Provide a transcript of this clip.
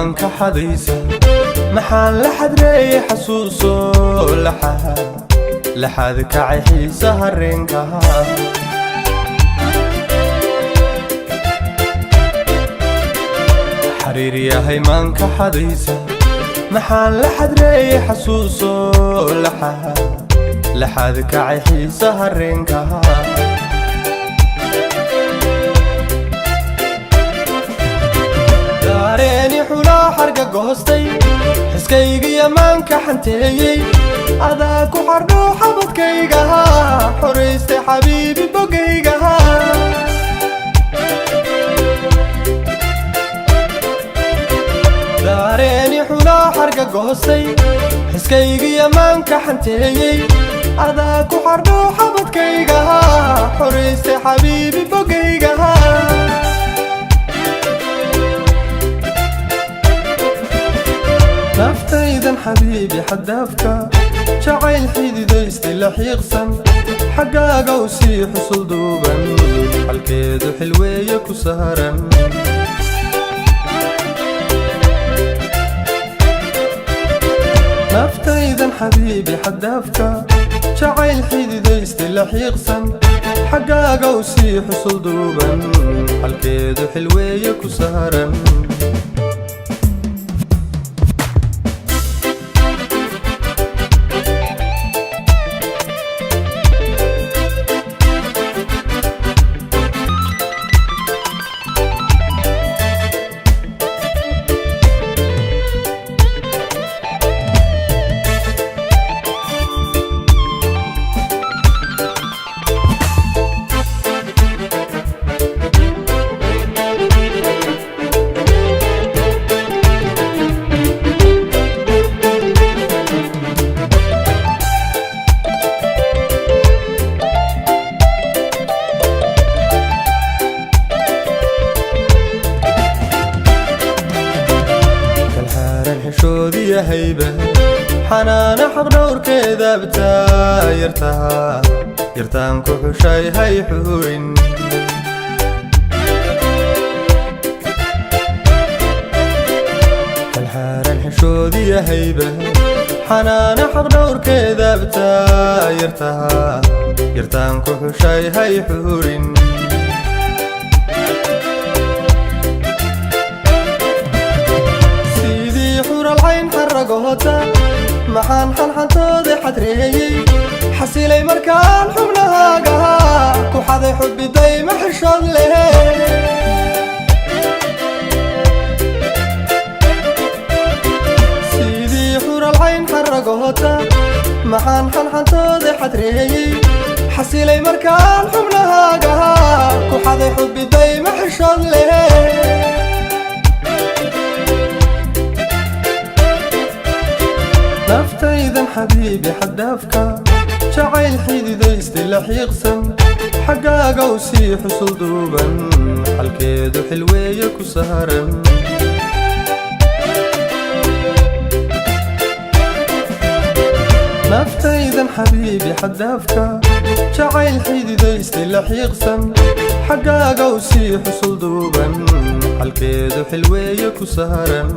maanka xadaysa maxaan la xadreeyay xasuuso laxaad kacay xiisaha reenkaha xariir yahay maanka xadaysa maxaan la xadreeyay xasuuso laxaad kacay xiisaha reenkaha daareeni xulaa xarga goostay xiskaygiya maanka xanteeyey adaa ku xardho xabadkaygaha xoraystay xabiibi bogaygaha daareeni xulaa xarga goostay xiskaygiya maanka xanteeyey adaa ku xardho xabadkaygaha xoraystay xabiibi bogaygaha naftaydan xabiibi xadaafka jacayl xididaysti la xiiqsan xaggaaga u sii xusul duuban xalkeedu xilweeye ku saaran naftaydan xabiibi xadaafka jacayl xididaysti la xiiqsan xaggaaga u sii xusul duuban xalkeedu xilweeye ku saaran حشودي هيبة حنان حق دور كذا بتا يرتان كحشاي هاي حورين الحارة الحشودي هيبة حنان حق دور كذا بتا يرتان كحشاي هاي حورين maxaan xanxantooda xadreeyey xasilay markaan xubnahaaga ku xaday xubbiday ma xishood leh sidii xuralcayn xaragoota maxaan xanxantooda xadreeyey xasilay markaan xubnahaaga ku xaday xubbiday ma xishood leh naftaydan xabiibi xadaafka jacayl xididaysti la xiiqsan xaggaaga u sii xusul duuban xalkeedu xilweeye ku saaran naftaydan xabiibi xadaafka jacayl xididaysti la xiiqsan xaggaaga u sii xusul duuban xalkeedu xilweeye ku saaran